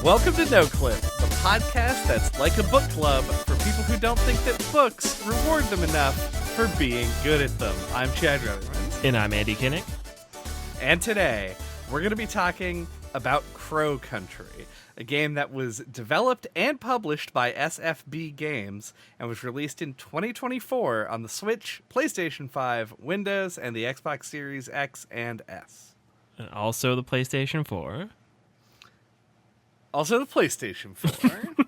Welcome to NOCLIP, the podcast that's like a book club for people who don't think that books reward them enough for being good at them. I'm Chad Rutherford. And I'm Andy Kinnick. And today, we're going to be talking about Crow Country, a game that was developed and published by SFB Games and was released in 2024 on the Switch, PlayStation 5, Windows, and the Xbox Series X and S. And also the PlayStation 4. Also the PlayStation 4.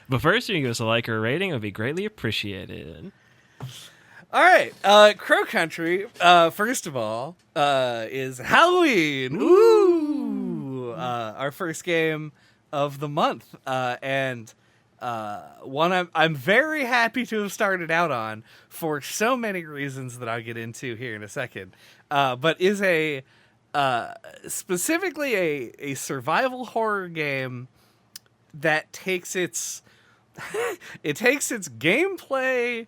But first, you can give us a like or a rating. It would be greatly appreciated. All right. Crow Country, first of all, is Halloween. Ooh! Our first game of the month. And one I'm very happy to have started out on for so many reasons that I'll get into here in a second. But is specifically a survival horror game that takes its gameplay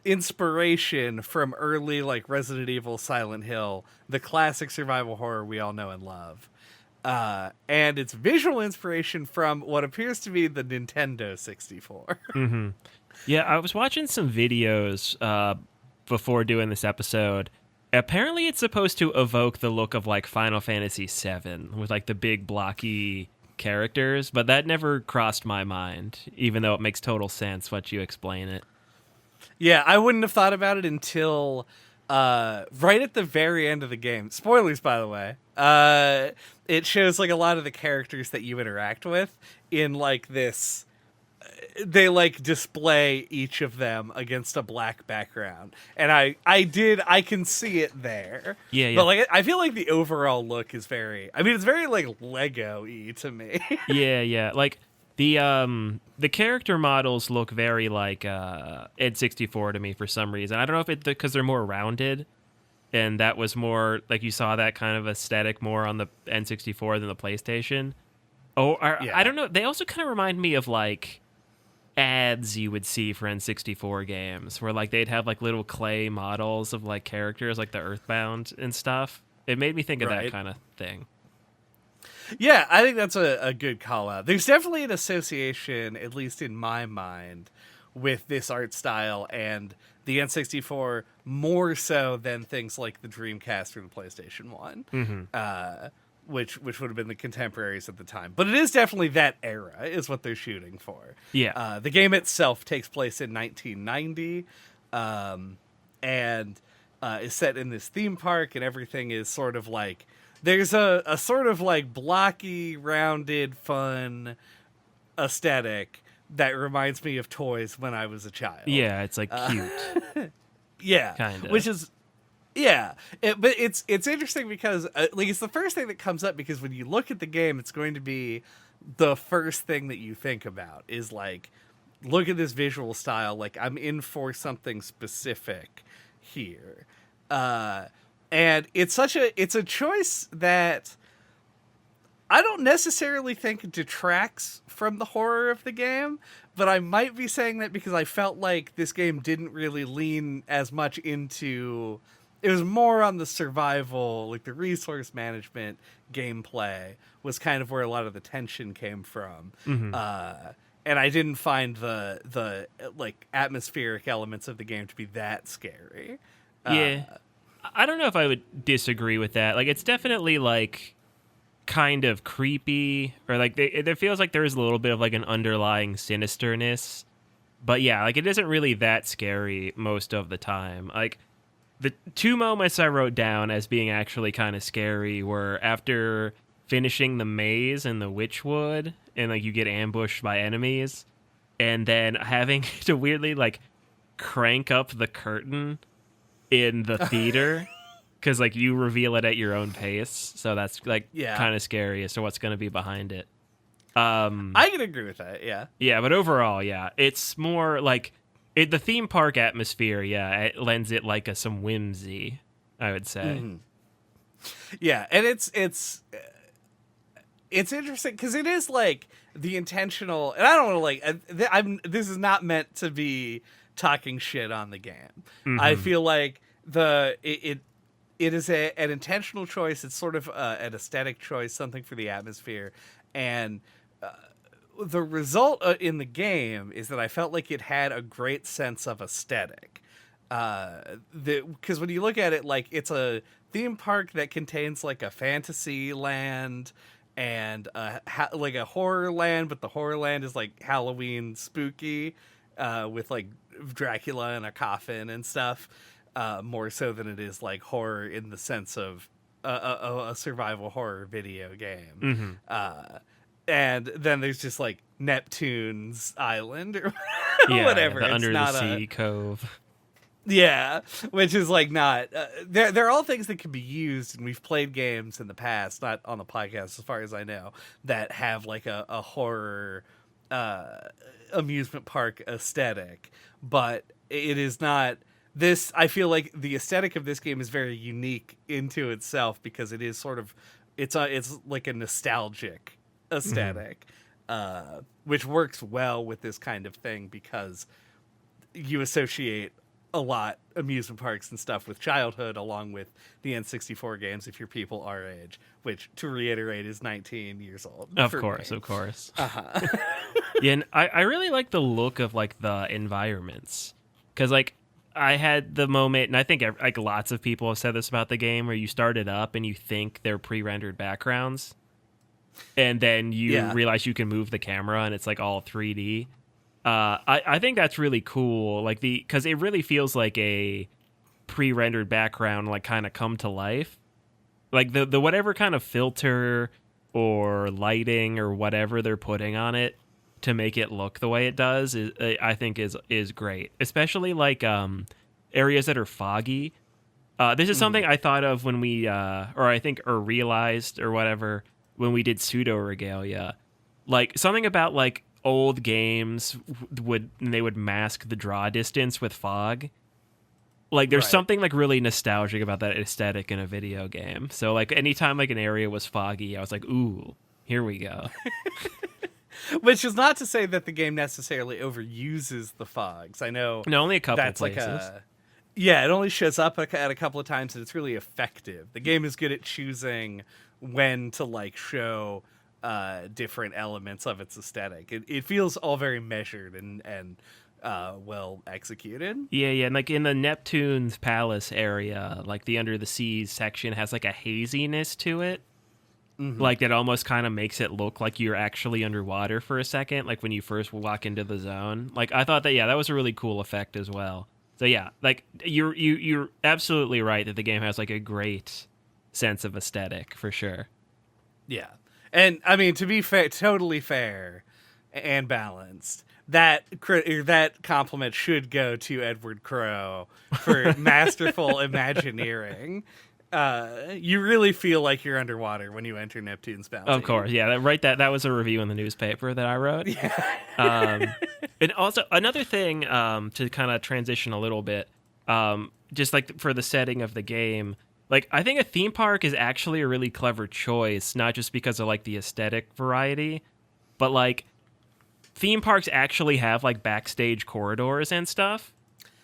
inspiration from early like Resident Evil, Silent Hill, the classic survival horror we all know and love, and its visual inspiration from what appears to be the Nintendo 64. Mm-hmm. Yeah, I was watching some videos before doing this episode. Apparently, it's supposed to evoke the look of like Final Fantasy VII with like the big blocky characters, but that never crossed my mind, even though it makes total sense once you explain it. Yeah, I wouldn't have thought about it until right at the very end of the game. Spoilers, by the way. It shows like a lot of the characters that you interact with in like this. They like display each of them against a black background, and I can see it there. Yeah. But like I feel like the overall look is very. I mean, it's very like Lego-y to me. Yeah. Like the character models look very like N64 to me for some reason. I don't know if it's because they're more rounded, and that was more like you saw that kind of aesthetic more on the N64 than the PlayStation. Yeah. I don't know. They also kind of remind me of like ads you would see for N64 games where like they'd have like little clay models of like characters like the Earthbound and stuff. It made me think of that kind of thing. Yeah, I think that's a good call out. There's definitely an association, at least in my mind, with this art style and the N64 more so than things like the Dreamcast or the PlayStation 1. Mm-hmm. Which would have been the contemporaries at the time. But it is definitely that era is what they're shooting for. Yeah. The game itself takes place in 1990 and is set in this theme park, and everything is sort of like... There's a sort of like blocky, rounded, fun aesthetic that reminds me of toys when I was a child. Yeah, it's like cute. Yeah. Kind of. Which is... Yeah, but it's interesting because like it's the first thing that comes up, because when you look at the game, it's going to be the first thing that you think about is like, look at this visual style. Like I'm in for something specific here, and it's a choice that I don't necessarily think detracts from the horror of the game, but I might be saying that because I felt like this game didn't really lean as much into. It was more on the survival, like the resource management gameplay was kind of where a lot of the tension came from. Mm-hmm. And I didn't find the like atmospheric elements of the game to be that scary. Yeah. I don't know if I would disagree with that. Like, it's definitely like kind of creepy, or like it feels like there is a little bit of like an underlying sinisterness. But yeah, like it isn't really that scary most of the time. Like, the two moments I wrote down as being actually kind of scary were after finishing the maze in the Witchwood and like you get ambushed by enemies, and then having to weirdly like crank up the curtain in the theater because like you reveal it at your own pace. So that's like kind of scary as to what's going to be behind it. I can agree with that. Yeah. Yeah, but overall, yeah, it's more like. The theme park atmosphere, it lends it like some whimsy, I would say. Mm-hmm. Yeah, and it's interesting because it is like the intentional, and I don't want to like. This is not meant to be talking shit on the game. Mm-hmm. I feel like it is an intentional choice. It's sort of an aesthetic choice, something for the atmosphere, and the result in the game is that I felt like it had a great sense of aesthetic. Because when you look at it, like, it's a theme park that contains like a fantasy land and like a horror land, but the horror land is like Halloween spooky, with like Dracula in a coffin and stuff, more so than it is like horror in the sense of a survival horror video game. And then there's just like Neptune's Island or whatever. The it's under not the sea cove. Yeah, which is like not. They're all things that can be used, and we've played games in the past, not on the podcast, as far as I know, that have like a horror amusement park aesthetic, but it is not. This, I feel like the aesthetic of this game is very unique into itself because it is sort of, it's like a nostalgic aesthetic, which works well with this kind of thing because you associate a lot amusement parks and stuff with childhood, along with the N64 games if you're people our age, which, to reiterate, is 19 years old. Of course. Yeah, and I really like the look of like the environments, because like I had the moment, and I think like lots of people have said this about the game, where you start it up and you think they're pre-rendered backgrounds, and then you realize you can move the camera and it's like all 3D. I think that's really cool, like because it really feels like a pre-rendered background, like kind of come to life, like the whatever kind of filter or lighting or whatever they're putting on it to make it look the way it does I think is great, especially like areas that are foggy. This is something I thought of when we realized or whatever when we did pseudo regalia, like something about like old games would mask the draw distance with fog. Like there's something like really nostalgic about that aesthetic in a video game. So like anytime like an area was foggy, I was like, ooh, here we go. Which is not to say that the game necessarily overuses the fogs. I know. No, only a couple that's places. It only shows up at a couple of times, and it's really effective. The game is good at choosing when to like show different elements of its aesthetic. It feels all very measured and well executed. Yeah, and like in the Neptune's Palace area, like the Under the Seas section has like a haziness to it. Like that almost kind of makes it look like you're actually underwater for a second, like when you first walk into the zone. Like I thought that was a really cool effect as well. So yeah, like you're absolutely right that the game has like a great sense of aesthetic for sure. Yeah. And I mean, to be fair, totally fair and balanced, that compliment should go to Edward Crowe for masterful Imagineering. You really feel like you're underwater when you enter Neptune's Bounty. Of course, yeah. That was a review in the newspaper that I wrote. Yeah. And also another thing to kind of transition a little bit, just like for the setting of the game. Like, I think a theme park is actually a really clever choice, not just because of, like, the aesthetic variety, but, like, theme parks actually have, like, backstage corridors and stuff.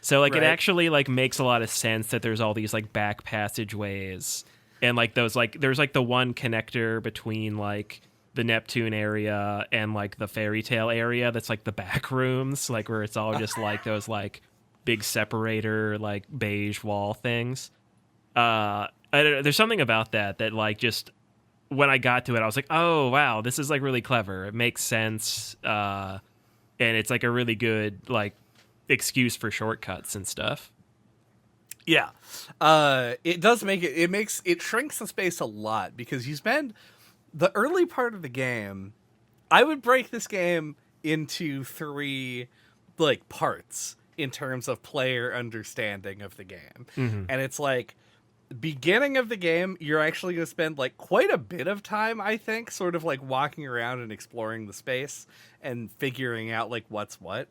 So, like, it actually, like, makes a lot of sense that there's all these, like, back passageways. And, like, those, like, there's, like, the one connector between, like, the Neptune area and, like, the fairy tale area that's, like, the back rooms, like, where it's all just, like, those, like, big separator, like, beige wall things. I don't know, there's something about that like just when I got to it I was like, oh wow, this is like really clever, it makes sense, and it's like a really good like excuse for shortcuts and stuff. Yeah. It does make it shrinks the space a lot, because you spend the early part of the game, I would break this game into 3 like parts in terms of player understanding of the game. And it's like, beginning of the game, you're actually going to spend like quite a bit of time, I think, sort of like walking around and exploring the space and figuring out like what's what,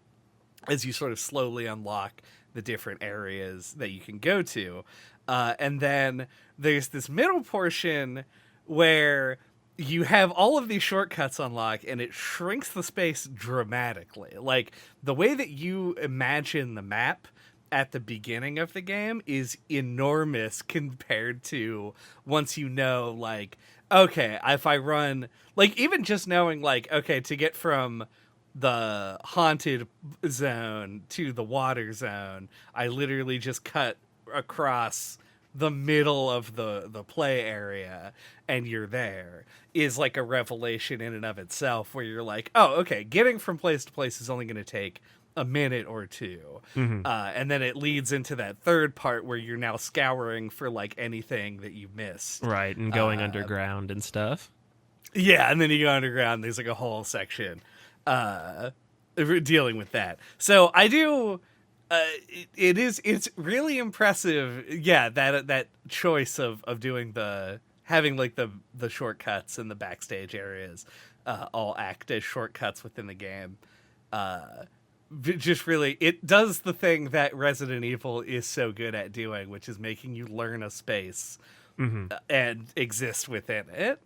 as you sort of slowly unlock the different areas that you can go to. And then there's this middle portion where you have all of these shortcuts unlocked, and it shrinks the space dramatically. Like, the way that you imagine the map at the beginning of the game is enormous compared to once you know, like, okay, if I run, like, even just knowing, like, okay, to get from the haunted zone to the water zone, I literally just cut across the middle of the play area and you're there, is like a revelation in and of itself, where you're like, oh, okay, getting from place to place is only going to take a minute or two. And then it leads into that third part where you're now scouring for like anything that you missed. Right, and going underground and stuff. Yeah, and then you go underground, there's like a whole section dealing with that. So I do it's really impressive, yeah, that choice of doing having like the shortcuts and the backstage areas all act as shortcuts within the game. Just really, it does the thing that Resident Evil is so good at doing, which is making you learn a space and exist within it.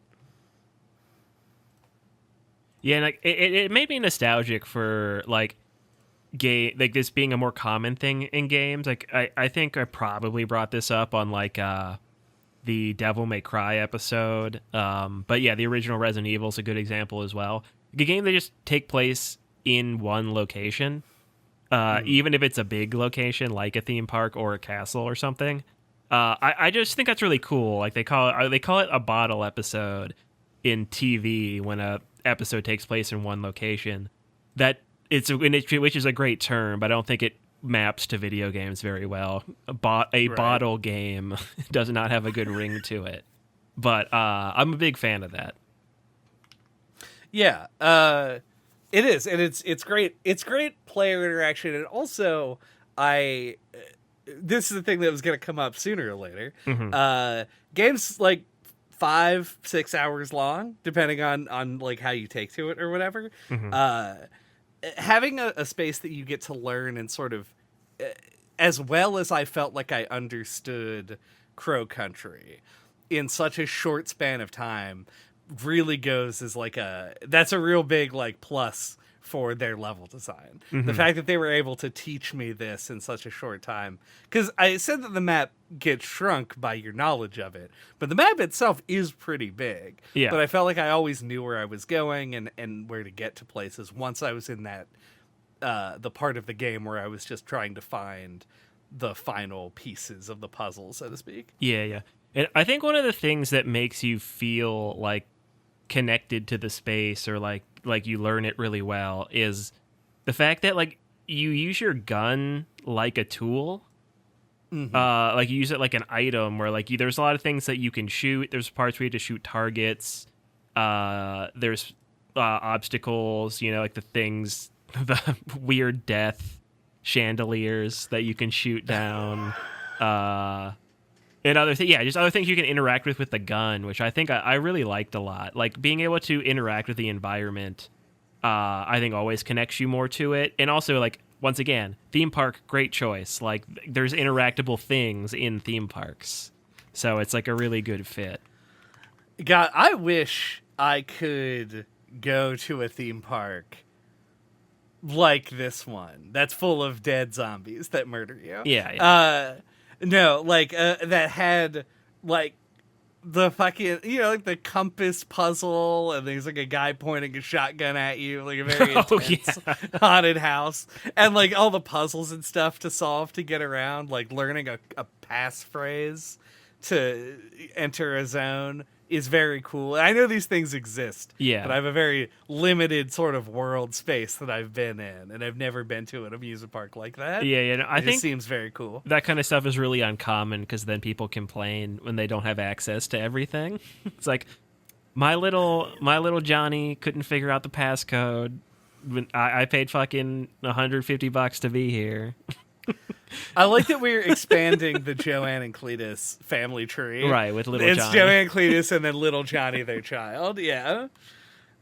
Yeah, and like it made me nostalgic for like like this being a more common thing in games. Like I think I probably brought this up on like the Devil May Cry episode. But yeah, the original Resident Evil is a good example as well. A game that just take place in one location, even if it's a big location like a theme park or a castle or something. I just think that's really cool. Like they call it a bottle episode in TV when a episode takes place in one location. Which is a great term, but I don't think it maps to video games very well. Bottle game does not have a good ring to it, but I'm a big fan of that. Yeah, it is, and it's great. It's great player interaction, and also this is the thing that was going to come up sooner or later. Games like 5-6 hours long, depending on like how you take to it or whatever. Having a space that you get to learn and sort of, as well as I felt like I understood Crow Country in such a short span of time, really goes as like that's a real big like plus for their level design. The fact that they were able to teach me this in such a short time, because I said that the map gets shrunk by your knowledge of it, but the map itself is pretty big. Yeah. But I felt like I always knew where I was going and where to get to places once I was in that the part of the game where I was just trying to find the final pieces of the puzzle, so to speak. Yeah. And I think one of the things that makes you feel like connected to the space, or like you learn it really well, is the fact that like you use your gun like a tool. Like you use it like an item, where like there's a lot of things that you can shoot. There's parts where you have to shoot targets. There's obstacles, like the things, the weird death chandeliers that you can shoot down. And other things, just other things you can interact with the gun, which I think I really liked a lot. Like being able to interact with the environment, I think always connects you more to it. And also, like, once again, theme park, great choice. Like, there's interactable things in theme parks, so it's like a really good fit. God, I wish I could go to a theme park like this one that's full of dead zombies that murder you. Yeah. No, like, that had, like, the fucking, like, the compass puzzle, and there's, like, a guy pointing a shotgun at you, like, a very intense haunted house, and, like, all the puzzles and stuff to solve to get around, like, learning a passphrase to enter a zone is very cool. I know these things exist, but I have a very limited sort of world space that I've been in, and I've never been to an amusement park like that. No, I think it seems very cool. That kind of stuff is really uncommon, because then people complain when they don't have access to everything. It's like, my little Johnny couldn't figure out the passcode. I paid fucking $150 to be here. I like that we're expanding the Joanne and Cletus family tree. Right, with little Johnny. It's Joanne, Cletus, and then little Johnny, their child. Yeah.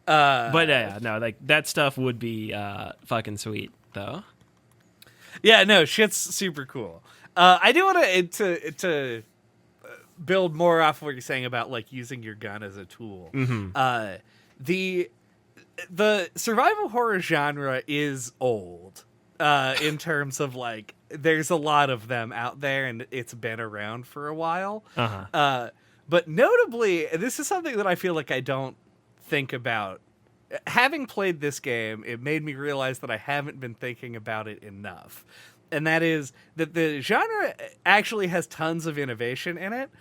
But no, like, that stuff would be fucking sweet, though. Yeah, no, shit's super cool. I do want to build more off of what you're saying about, like, using your gun as a tool. The survival horror genre is old. In terms of, like, there's a lot of them out there, and it's been around for a while. But notably, this is something that I feel like I don't think about. Having played this game, it made me realize that I haven't been thinking about it enough. And that is that the genre actually has tons of innovation in it.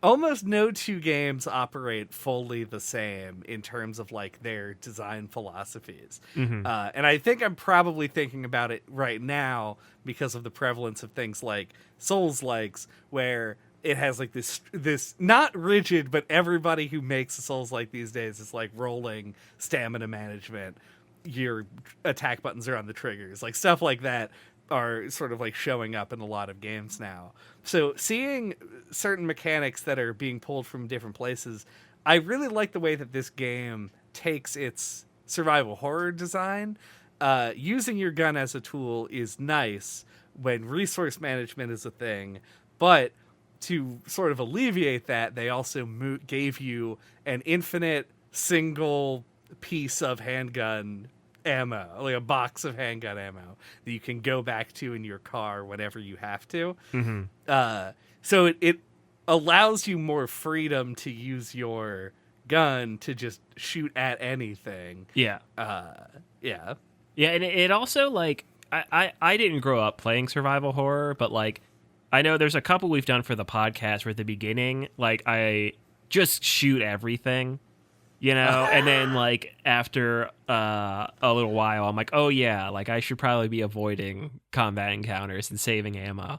Almost no two games operate fully the same in terms of like their design philosophies. Mm-hmm. And I think I'm probably thinking about it right now because of the prevalence of things like Souls-likes, where it has like this not rigid, but everybody who makes a Souls-like these days is like rolling stamina management. Your attack buttons are on the triggers, like stuff like that are sort of like showing up in a lot of games now. So seeing certain mechanics that are being pulled from different places, I really like the way that this game takes its survival horror design. Using your gun as a tool is nice when resource management is a thing, but to sort of alleviate that, they also gave you an infinite single piece of handgun ammo, like a box of handgun ammo that you can go back to in your car whenever you have to. Mm-hmm. So it allows you more freedom to use your gun to just shoot at anything. Yeah. Yeah. Yeah, and it also, like, I didn't grow up playing survival horror, but, like, I know there's a couple we've done for the podcast where at the beginning, like, I just shoot everything. You know, and then like after a little while, I'm like, oh yeah, like I should probably be avoiding combat encounters and saving ammo.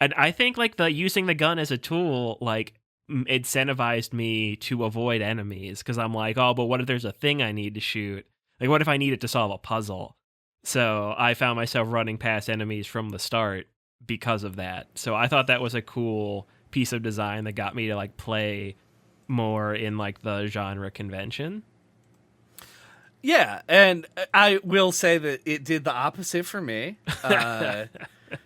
And I think like the using the gun as a tool, like incentivized me to avoid enemies because I'm like, oh, but what if there's a thing I need to shoot? Like, what if I need it to solve a puzzle? So I found myself running past enemies from the start because of that. So I thought that was a cool piece of design that got me to like play more in like the genre convention. Yeah, and I will say that it did the opposite for me.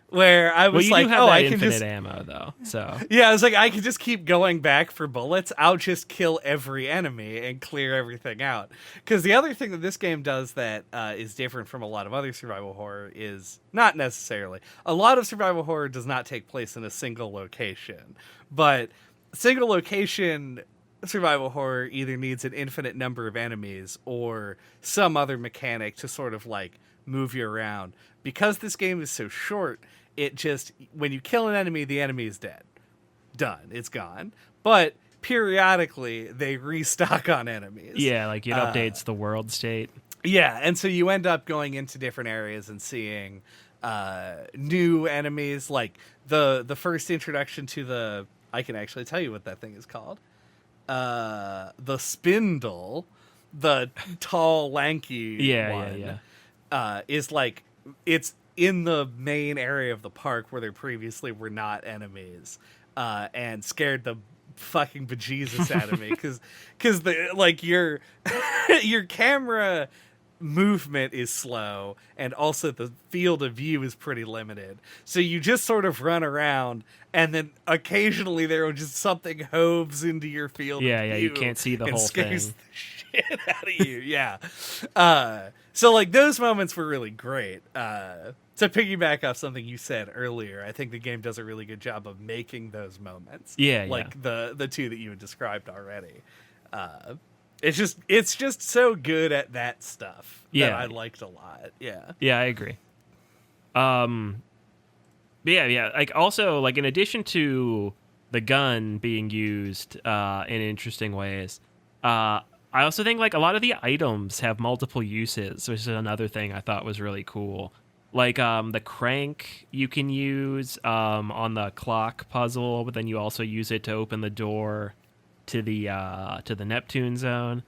Where I was like, have oh, that I can infinite just ammo though. So yeah, I was like, I can just keep going back for bullets. I'll just kill every enemy and clear everything out. Because the other thing that this game does that is different from a lot of other survival horror is not necessarily. A lot of survival horror does not take place in a single location, but single location survival horror either needs an infinite number of enemies or some other mechanic to sort of like move you around. Because this game is so short, it just, when you kill an enemy, the enemy is dead. Done. It's gone. But periodically they restock on enemies. yeah, like it updates the world state. Yeah, and so you end up going into different areas and seeing new enemies. Like the first introduction to the, I can actually tell you what that thing is called. The Spindle, the tall, lanky one, is like, it's in the main area of the park where there previously were not enemies, and scared the fucking bejesus out of me because the like your your camera movement is slow and also the field of view is pretty limited, so you just sort of run around and then occasionally there will just something hoves into your field of view, you can't see the and whole scares thing. the shit out of you. Yeah. So like those moments were really great. To piggyback off something you said earlier, I think the game does a really good job of making those moments, like the two that you had described already. It's just so good at that stuff that I liked a lot. Yeah. Yeah, I agree. Yeah. Like also, like in addition to the gun being used in interesting ways, I also think like a lot of the items have multiple uses, which is another thing I thought was really cool. Like the crank you can use on the clock puzzle, but then you also use it to open the door to the Neptune zone,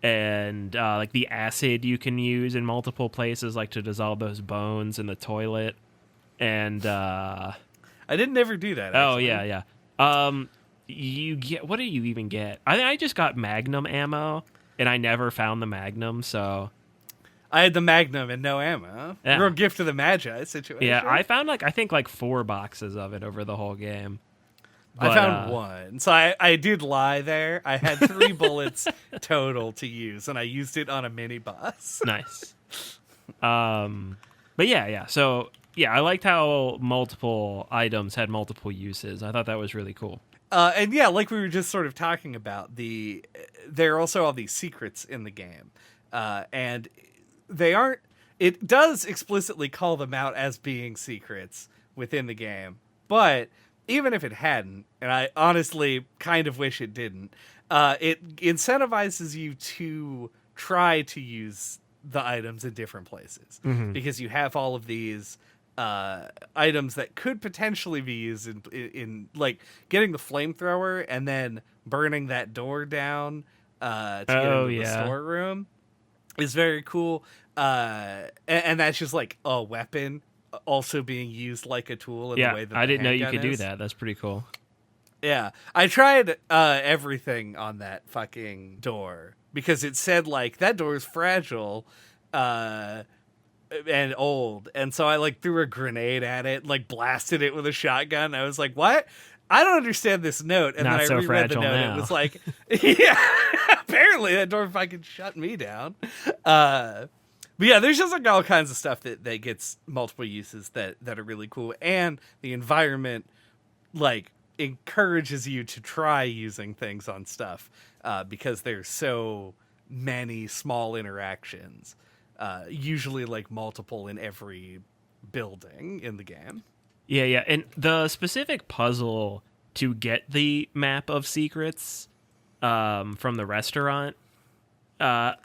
and like the acid you can use in multiple places, like to dissolve those bones in the toilet. And I didn't ever do that. Actually. Oh yeah. You get, what do you even get? I just got Magnum ammo, and I never found the Magnum, so I had the Magnum and no ammo. Yeah. Real gift to the Magi situation. Yeah, I found I think 4 boxes of it over the whole game. But, I found one. So I did lie there. I had 3 bullets total to use, and I used it on a mini boss. Nice. But yeah. So yeah, I liked how multiple items had multiple uses. I thought that was really cool. And yeah, like we were just sort of talking about, there are also all these secrets in the game, and they aren't. It does explicitly call them out as being secrets within the game, but even if it hadn't, and I honestly kind of wish it didn't, it incentivizes you to try to use the items in different places, because you have all of these items that could potentially be used in like getting the flamethrower and then burning that door down to get into the storeroom is very cool. And that's just like a weapon also being used like a tool in the way that I didn't know you handgun could do is. that. That's pretty cool. Yeah, I tried everything on that fucking door because it said like that door is fragile and old, and so I like threw a grenade at it, like blasted it with a shotgun. I was like, "What? I don't understand this note." And Not then I so reread the fragile note. now. It was like, yeah, apparently that door fucking shut me down. But yeah, there's just like all kinds of stuff that gets multiple uses that are really cool, and the environment like encourages you to try using things on stuff because there's so many small interactions, usually like multiple in every building in the game. Yeah, and the specific puzzle to get the map of secrets from the restaurant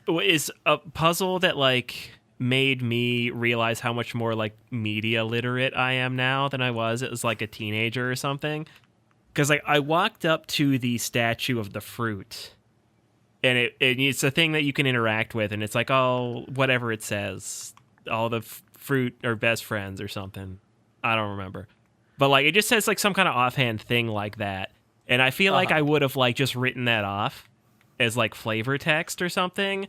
is a puzzle that like made me realize how much more like media literate I am now than I was as like a teenager or something. Because like I walked up to the statue of the fruit, and it's a thing that you can interact with, and it's like, oh, whatever it says, all the fruit are best friends or something. I don't remember, but like it just says like some kind of offhand thing like that, and I feel like I would have like just written that off as like flavor text or something.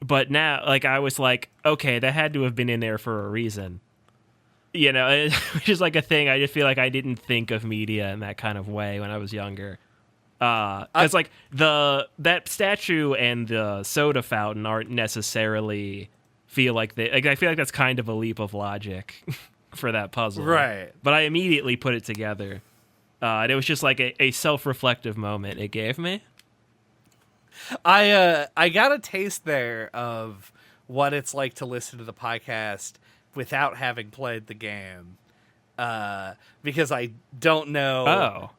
But now, like I was like, okay, that had to have been in there for a reason. You know, which is like a thing. I just feel like I didn't think of media in that kind of way when I was younger. Because like that statue and the soda fountain aren't necessarily feel like they. Like I feel like that's kind of a leap of logic for that puzzle, Right? But I immediately put it together, and it was just like a self-reflective moment it gave me. I got a taste there of what it's like to listen to the podcast without having played the game, because I don't know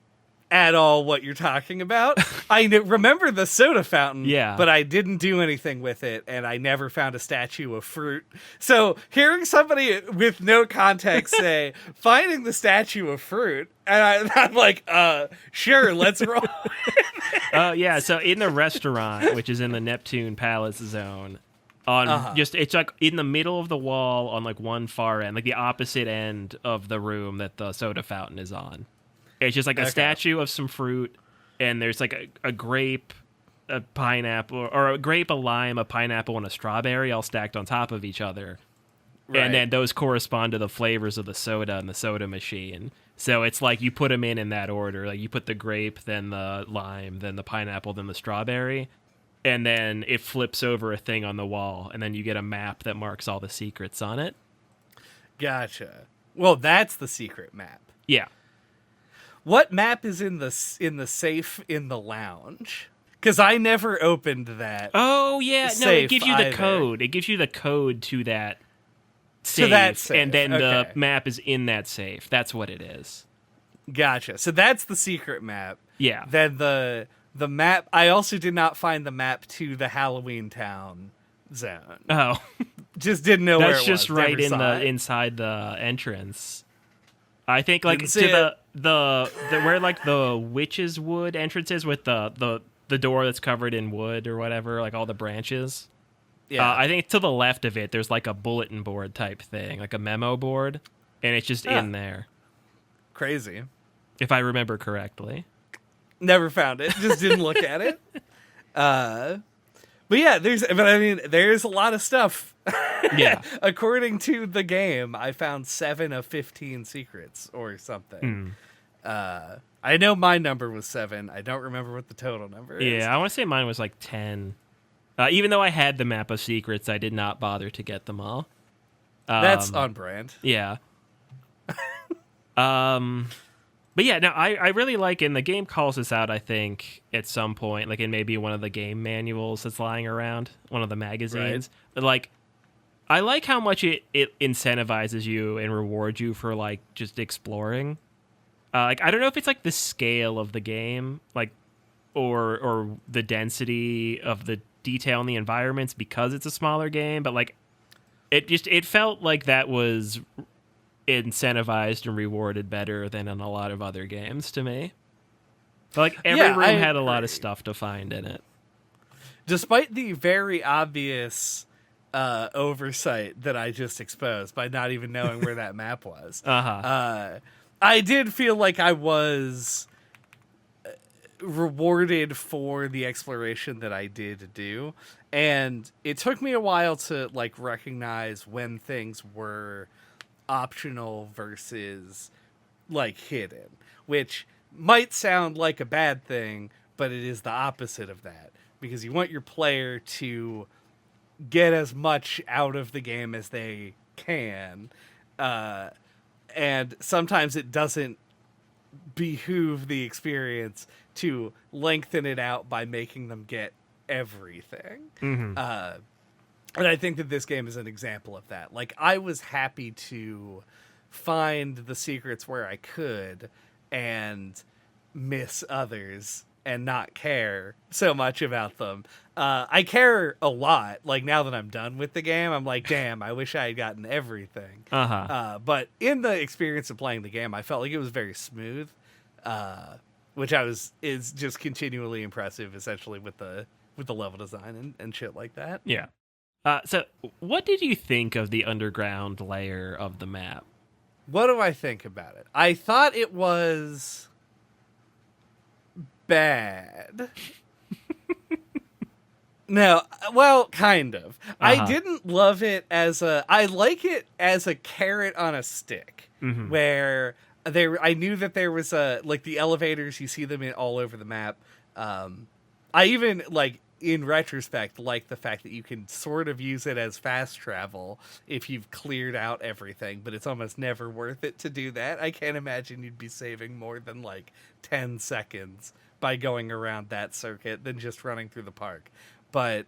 at all what you're talking about. I remember the soda fountain, but I didn't do anything with it, and I never found a statue of fruit. So hearing somebody with no context say, finding the statue of fruit, and I'm like, sure, let's roll. Yeah, so in the restaurant, which is in the Neptune Palace zone, on it's like in the middle of the wall on like one far end, like the opposite end of the room that the soda fountain is on. It's just like a statue of some fruit, and there's like a grape, a pineapple, or a grape, a lime, a pineapple, and a strawberry all stacked on top of each other. Right. And then those correspond to the flavors of the soda in the soda machine. So it's like you put them in that order. Like you put the grape, then the lime, then the pineapple, then the strawberry. And then it flips over a thing on the wall, and then you get a map that marks all the secrets on it. Gotcha. Well, that's the secret map. Yeah. What map is in the safe in the lounge? Because I never opened that. Oh, yeah. No, it gives you the either. code. It gives you the code to that safe. To that safe. And then the map is in that safe. That's what it is. Gotcha. So that's the secret map. Yeah. Then the map. I also did not find the map to the Halloween Town zone. Oh. Just didn't know where it was. That's just right inside the entrance. I think like to the where like the Witch's Wood entrance is with the door that's covered in wood or whatever, like all the branches. Yeah. I think to the left of it, there's like a bulletin board type thing, like a memo board, and it's just in there. Crazy. If I remember correctly. Never found it. Just didn't look at it. But yeah, there's a lot of stuff. Yeah. According to the game, I found 7 of 15 secrets or something. I know my number was 7. I don't remember what the total number is. Yeah, I want to say mine was like 10. Even though I had the map of secrets, I did not bother to get them all. That's on brand. Yeah. But yeah, no, I really like it. And the game calls this out, I think, at some point, like in maybe one of the game manuals that's lying around, one of the magazines. But like, I like how much it incentivizes you and rewards you for like just exploring. Like, I don't know if it's like the scale of the game, like, or the density of the detail in the environments because it's a smaller game, but like, it felt like that was incentivized and rewarded better than in a lot of other games to me. But like every room had a lot of stuff to find in it. Despite the very obvious oversight that I just exposed by not even knowing where that map was, I did feel like I was rewarded for the exploration that I did do. And it took me a while to like recognize when things were optional versus like hidden, which might sound like a bad thing, but it is the opposite of that, because you want your player to get as much out of the game as they can, and sometimes it doesn't behoove the experience to lengthen it out by making them get everything. And I think that this game is an example of that. Like, I was happy to find the secrets where I could and miss others and not care so much about them. I care a lot. Like, now that I'm done with the game, I'm like, damn, I wish I had gotten everything. But in the experience of playing the game, I felt like it was very smooth, which is just continually impressive, essentially, with the level design and shit like that. Yeah. So what did you think of the underground layer of the map? What do I think about it? I thought it was bad. No, well, kind of. I didn't love it I like it as a carrot on a stick, where I knew that there was like the elevators, you see them all over the map. I even like, in retrospect, like the fact that you can sort of use it as fast travel if you've cleared out everything, but it's almost never worth it to do that. I can't imagine you'd be saving more than like 10 seconds by going around that circuit than just running through the park. But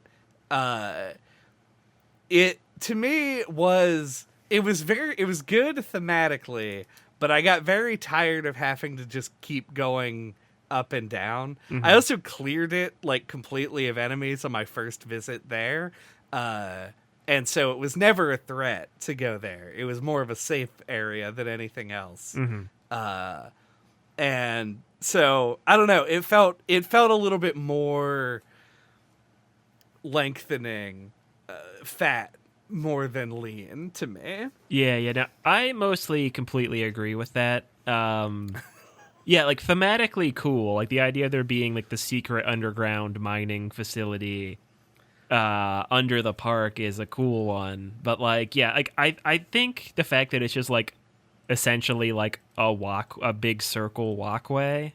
it, to me, it was good thematically, but I got very tired of having to just keep going up and down. I also cleared it like completely of enemies on my first visit there, and so it was never a threat to go there. It was more of a safe area than anything else. And so I don't know, it felt a little bit more lengthening, fat more than lean to me. Yeah. No, I mostly completely agree with that. Yeah, like thematically cool. Like the idea of there being like the secret underground mining facility under the park is a cool one. But like, yeah, like I think the fact that it's just like essentially like a big circle walkway.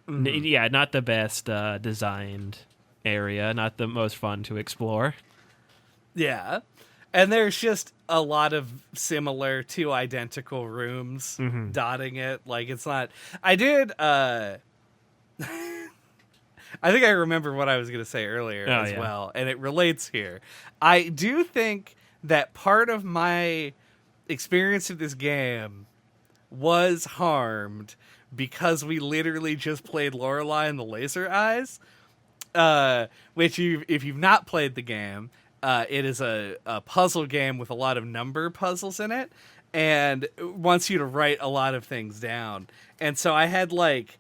Yeah, not the best designed area, not the most fun to explore. Yeah. And there's just a lot of similar to identical rooms dotting it. Like, it's not... I did... I think I remember what I was going to say earlier well, and it relates here. I do think that part of my experience of this game was harmed because we literally just played Lorelei and the Laser Eyes, which if you've not played the game... it is a puzzle game with a lot of number puzzles in it, and wants you to write a lot of things down. And so I had like,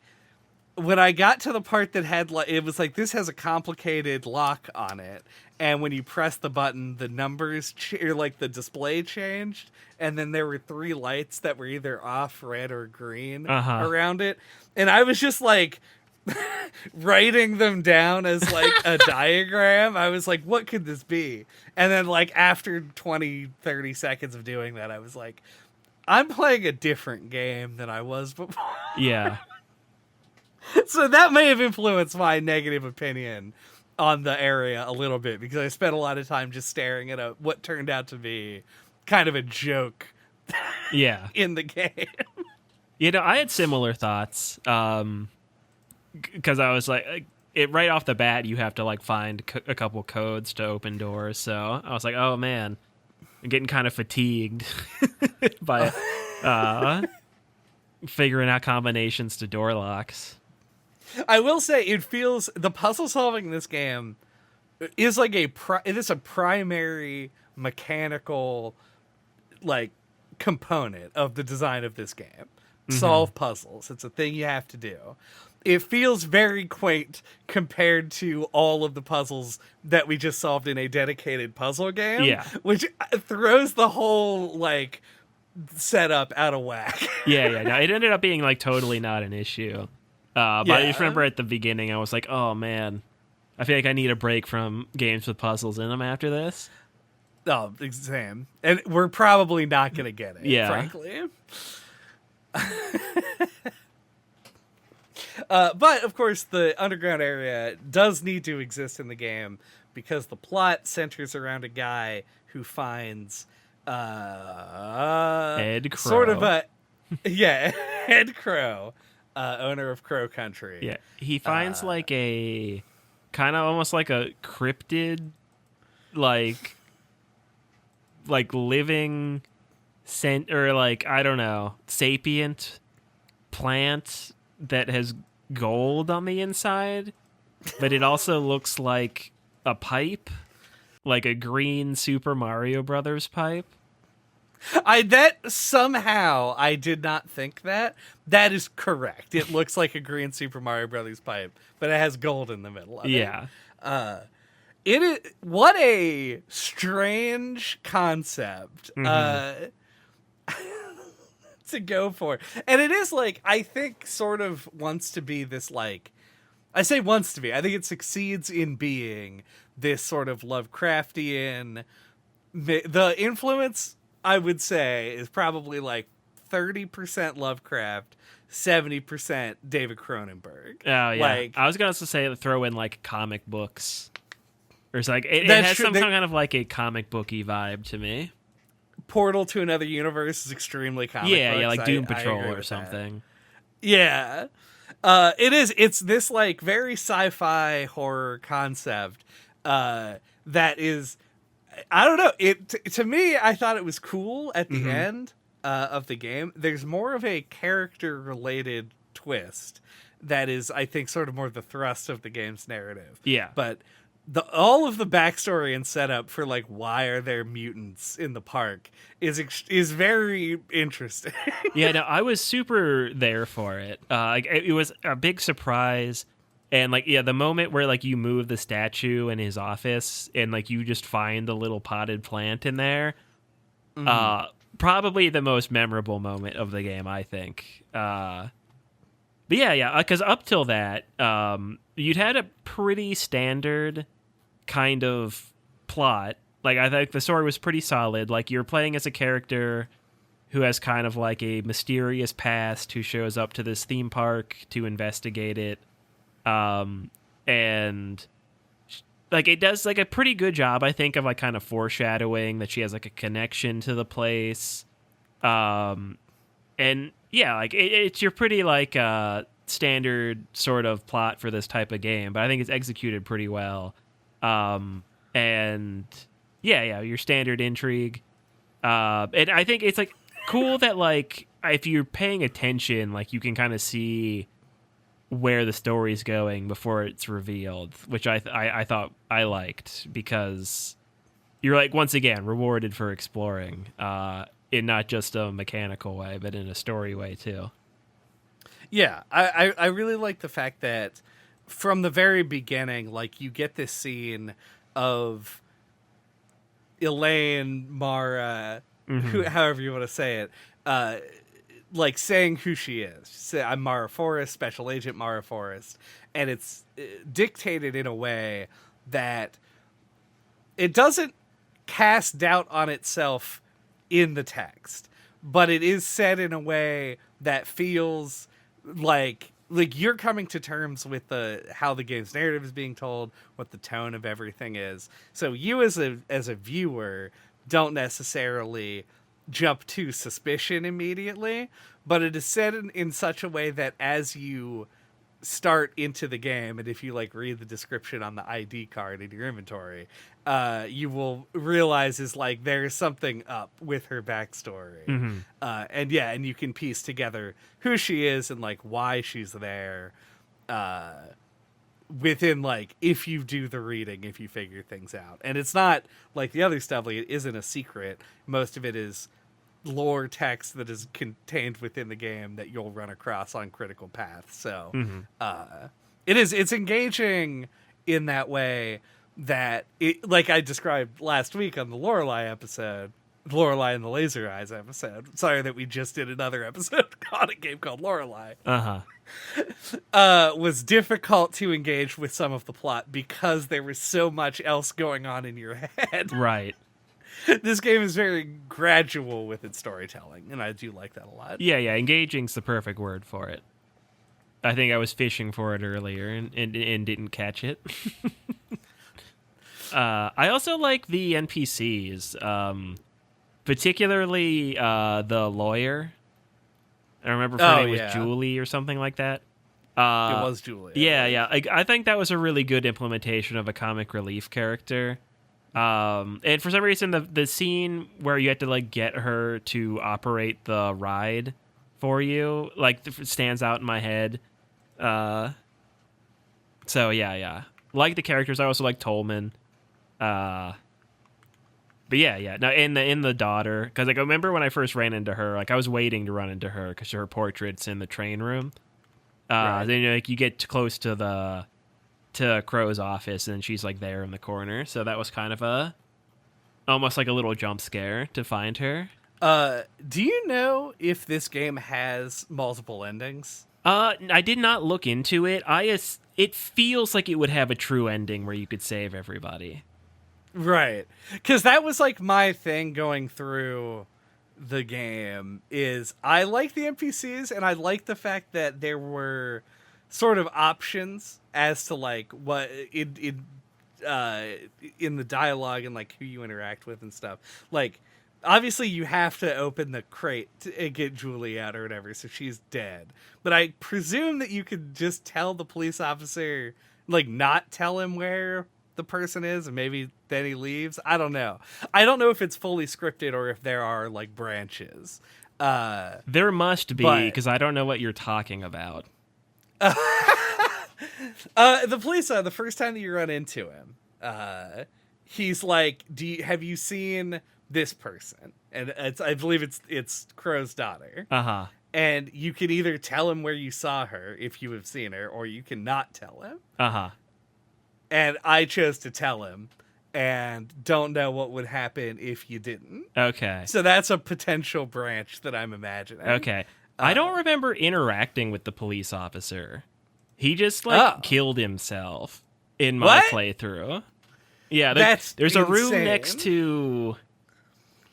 when I got to the part that had like, it was like, this has a complicated lock on it, and when you press the button, the numbers or like the display changed, and then there were 3 lights that were either off, red, or green around it, and I was just like writing them down as like a diagram. I was like, what could this be? And then like after 20-30 seconds of doing that, I was like, I'm playing a different game than I was before. Yeah. So that may have influenced my negative opinion on the area a little bit, because I spent a lot of time just staring at what turned out to be kind of a joke in the game. I had similar thoughts. Because I was like, it right off the bat, you have to like find a couple codes to open doors. So I was like, oh man, I'm getting kind of fatigued by figuring out combinations to door locks. I will say it feels the puzzle solving in this game is like it is a primary mechanical like component of the design of this game. Solve puzzles. It's a thing you have to do. It feels very quaint compared to all of the puzzles that we just solved in a dedicated puzzle game. Yeah. Which throws the whole like setup out of whack. Yeah. No, it ended up being like totally not an issue. But I just remember at the beginning, I was like, oh man, I feel like I need a break from games with puzzles in them after this. Oh, same. And we're probably not going to get it, frankly. But, of course, the underground area does need to exist in the game because the plot centers around a guy who finds Ed Crow. sort of a... Yeah, Ed Crow, owner of Crow Country. Yeah, he finds like a kind of almost like a cryptid, like living or like, I don't know, sapient plant that has gold on the inside, but it also looks like a pipe, like a green Super Mario Brothers pipe. Somehow I did not think that. That is correct. It looks like a green Super Mario Brothers pipe, but it has gold in the middle of it. Yeah. It is what a strange concept to go for. And it is like, I think sort of wants to be this like, I say wants to be, I think it succeeds in being this sort of Lovecraftian, the influence I would say is probably like 30% Lovecraft, 70% David Cronenberg. Oh yeah. Like, I was going to say throw in like comic books. Or it's like it has some kind of like a comic booky vibe to me. Portal to Another Universe is extremely comic books. Yeah, like Doom Patrol or something. That. Yeah. It is. It's this like very sci-fi horror concept that is, I don't know. To me, I thought it was cool at the end of the game. There's more of a character-related twist that is, I think, sort of more the thrust of the game's narrative. Yeah. But all of the backstory and setup for like why are there mutants in the park is very interesting. Yeah, no, I was super there for it. It was a big surprise. And like, yeah, the moment where like you move the statue in his office and like you just find a little potted plant in there, probably the most memorable moment of the game, I think. But yeah, because up till that, you'd had a pretty standard kind of plot. Like, I think the story was pretty solid. Like, you're playing as a character who has kind of like a mysterious past who shows up to this theme park to investigate it. And like it does like a pretty good job, I think, of like kind of foreshadowing that she has like a connection to the place. And yeah, like it's your pretty like standard sort of plot for this type of game, but I think it's executed pretty well. And yeah, your standard intrigue. And I think it's like cool that like if you're paying attention, like you can kind of see where the story's going before it's revealed, which I thought I liked, because you're like once again rewarded for exploring in not just a mechanical way, but in a story way too. Yeah, I really like the fact that from the very beginning, like you get this scene of Elaine, Mara, however you want to say it, like saying who she is. Say, I'm Mara Forrest, Special Agent Mara Forrest, and it's dictated in a way that it doesn't cast doubt on itself in the text, but it is said in a way that feels like you're coming to terms with how the game's narrative is being told, what the tone of everything is. So you as a viewer don't necessarily jump to suspicion immediately, but it is said in such a way that as you start into the game, and if you like read the description on the ID card in your inventory, you will realize is like there's something up with her backstory. And you can piece together who she is and like why she's there, within like if you do the reading, if you figure things out. And it's not like the other stuff, like it isn't a secret. Most of it is lore text that is contained within the game that you'll run across on critical paths. So it's engaging in that way that it, like I described last week on the Lorelei episode, Lorelei and the Laser Eyes episode. Sorry that we just did another episode on a game called Lorelei. Was difficult to engage with some of the plot because there was so much else going on in your head. Right. This game is very gradual with its storytelling, and I do like that a lot. Yeah, engaging's the perfect word for it. I think I was fishing for it earlier and didn't catch it. I also like the NPCs, particularly the lawyer. I remember her name was Julie or something like that. It was Julie. Yeah. I think that was a really good implementation of a comic relief character. And for some reason, the scene where you had to like get her to operate the ride for you like stands out in my head. So yeah. Like the characters, I also like Tolman. But yeah. Now in the daughter, because like I remember when I first ran into her, like I was waiting to run into her because her portrait's in the train room. Right. Then like you get close to Crow's office, and she's like there in the corner. So that was kind of almost like a little jump scare to find her. Do you know if this game has multiple endings? I did not look into it. It feels like it would have a true ending where you could save everybody. Right. Because that was like my thing going through the game is I like the NPCs, and I like the fact that there were sort of options as to like what in the dialogue and like who you interact with and stuff. Like obviously you have to open the crate to get Julie out or whatever, so she's dead. But I presume that you could just tell the police officer, like not tell him where the person is, and maybe then he leaves. I don't know if it's fully scripted or if there are like branches. There must be, because I don't know what you're talking about. The police, the first time that you run into him, he's like, have you seen this person? And I believe it's Crow's daughter. And you can either tell him where you saw her if you have seen her, or you cannot tell him. And I chose to tell him, and don't know what would happen if you didn't. Okay. So that's a potential branch that I'm imagining. Okay. I don't remember interacting with the police officer. He just killed himself in my playthrough. Yeah, there's a room next to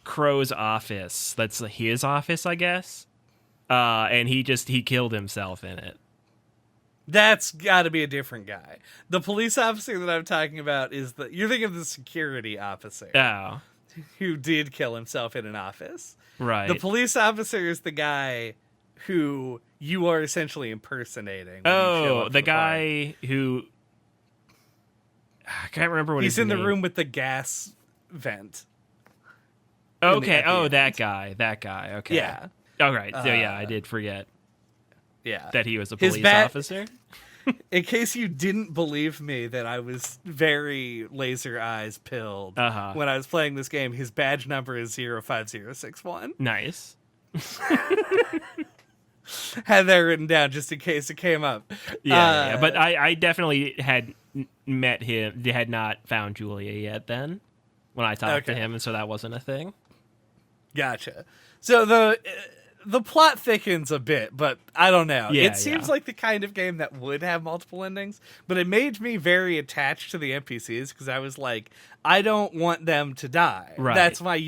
Crow's office. That's his office, I guess. And he killed himself in it. That's got to be a different guy. The police officer that I'm talking about you're thinking of the security officer. Oh. Who did kill himself in an office. Right. The police officer is the guy who you are essentially impersonating. Oh, the guy who... I can't remember what he's his name. in the room with the gas vent. Okay, that guy. Okay. Yeah. All right, so yeah, I did forget. Yeah. That he was a police officer. In case you didn't believe me that I was very laser eyes pilled when I was playing this game, his badge number is 05061. Nice. Had that written down just in case it came up. Yeah. But I definitely had met him, had not found Julia yet then when I talked to him, and so that wasn't a thing. Gotcha. So the plot thickens a bit, but I don't know. It seems like the kind of game that would have multiple endings, but it made me very attached to the NPCs because I was like, I don't want them to die. Right. That's my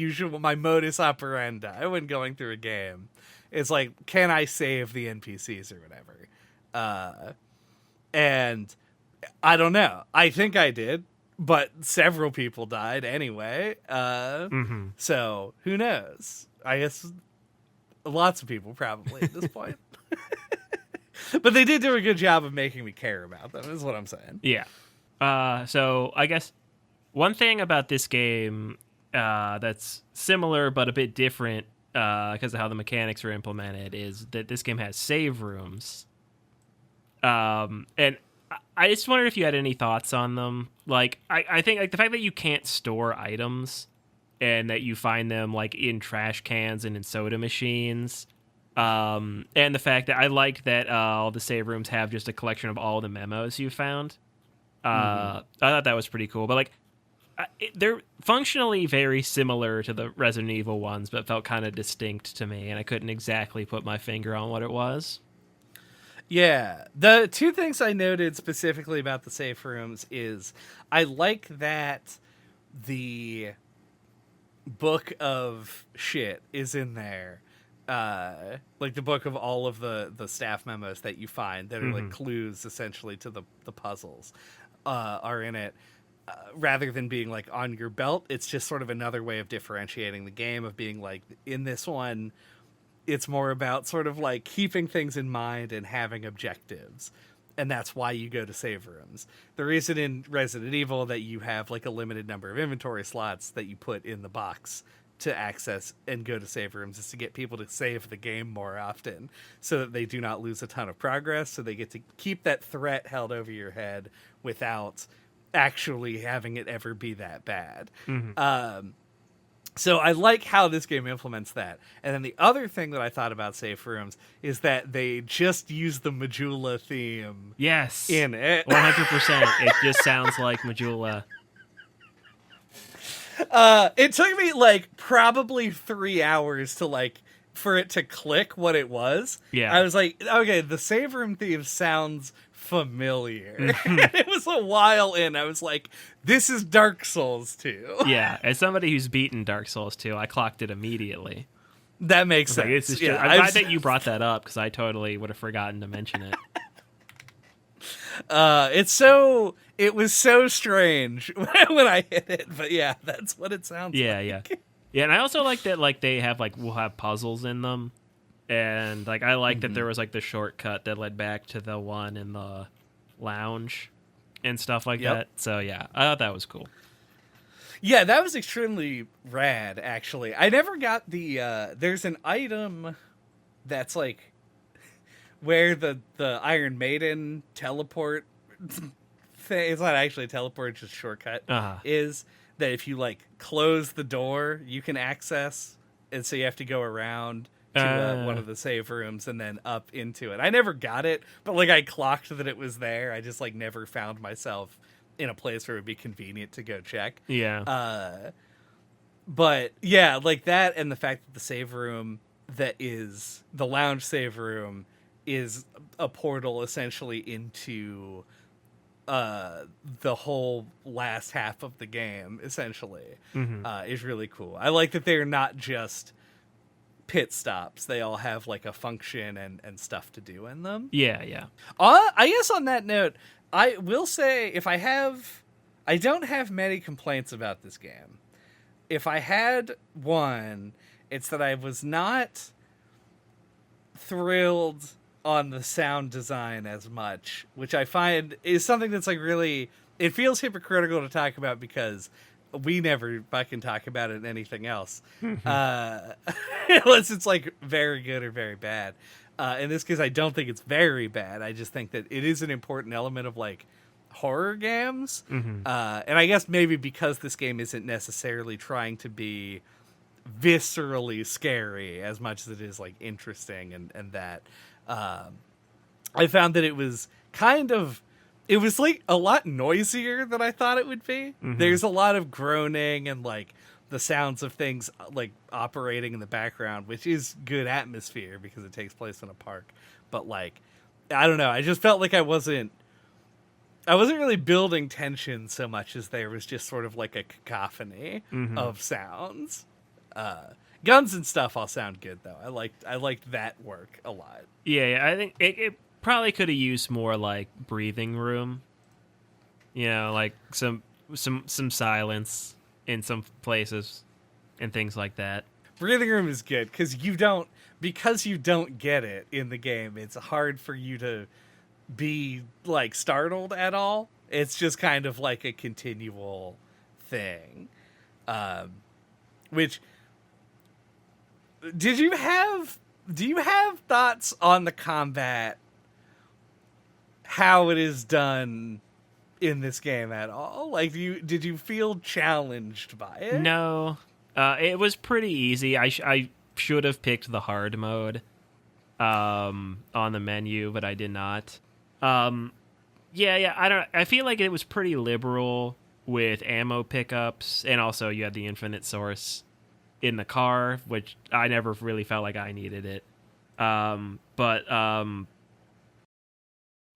modus operandi when going through a game. It's like, can I save the NPCs or whatever? And I don't know. I think I did, but several people died anyway. So who knows? I guess lots of people probably at this point. But they did do a good job of making me care about them, is what I'm saying. Yeah. So I guess one thing about this game that's similar but a bit different because of how the mechanics are implemented is that this game has save rooms. And I just wondered if you had any thoughts on them. Like, I think like the fact that you can't store items and that you find them like in trash cans and in soda machines. And the fact that I like that all the save rooms have just a collection of all the memos you found. I thought that was pretty cool. But like, they're functionally very similar to the Resident Evil ones, but felt kind of distinct to me, and I couldn't exactly put my finger on what it was. Yeah. The two things I noted specifically about the safe rooms is I like that the book of shit is in there. Like the book of all of the staff memos that you find that are like clues essentially to the puzzles are in it. Rather than being like on your belt, it's just sort of another way of differentiating the game, of being like, in this one, it's more about sort of like keeping things in mind and having objectives. And that's why you go to save rooms. The reason in Resident Evil that you have like a limited number of inventory slots that you put in the box to access and go to save rooms is to get people to save the game more often so that they do not lose a ton of progress. So they get to keep that threat held over your head without actually having it ever be that bad. So I like how this game implements that. And then the other thing that I thought about safe rooms is that they just use the Majula theme. Yes. In it. 100%. It just sounds like Majula. It took me like probably 3 hours to like for it to click what it was. Yeah. I was like, okay, the save room theme sounds familiar. And it was a while in. I was like, this is Dark Souls 2. Yeah, as somebody who's beaten Dark Souls 2, I clocked it immediately. That makes sense. Like, it's just, yeah, I'm glad that you brought that up because I totally would have forgotten to mention it. It was so strange when I hit it, but yeah, that's what it sounds like. Yeah. Yeah, and I also like that like they have like we'll have puzzles in them. And like I like that there was like the shortcut that led back to the one in the lounge and stuff like that. So yeah, I thought that was cool. Yeah, that was extremely rad, actually. I never got the there's an item that's like where the Iron Maiden teleport thing, it's not actually a teleport, it's just a shortcut, is that if you like close the door, you can access, and so you have to go around to one of the save rooms and then up into it. I never got it, but like I clocked that it was there. I just like never found myself in a place where it would be convenient to go check. Yeah. But yeah, like that, and the fact that the save room that is the lounge save room is a portal essentially into the whole last half of the game essentially is really cool. I like that they're not just pit stops. They all have like a function and stuff to do in them. Yeah. I guess on that note, I will say I don't have many complaints about this game. If I had one, it's that I was not thrilled on the sound design as much, which I find is something that's like really, it feels hypocritical to talk about because we never fucking talk about it in anything else. Unless it's like very good or very bad. In this case, I don't think it's very bad. I just think that it is an important element of like horror games. And I guess maybe because this game isn't necessarily trying to be viscerally scary as much as it is like interesting and that I found that it was like a lot noisier than I thought it would be. There's a lot of groaning and like the sounds of things like operating in the background, which is good atmosphere because it takes place in a park. But like, I don't know. I just felt like I wasn't really building tension so much as there was just sort of like a cacophony of sounds. Guns and stuff all sound good though. I liked that work a lot. Yeah, I think it probably could have used more like breathing room. You know, like some silence in some places and things like that. Breathing room is good because you don't get it in the game. It's hard for you to be like startled at all. It's just kind of like a continual thing. Which do you have thoughts on the combat, how it is done in this game at all? Like, did you feel challenged by it? No, it was pretty easy. I should have picked the hard mode on the menu, but I did not. I feel like it was pretty liberal with ammo pickups, and also you had the infinite source in the car, which I never really felt like I needed it.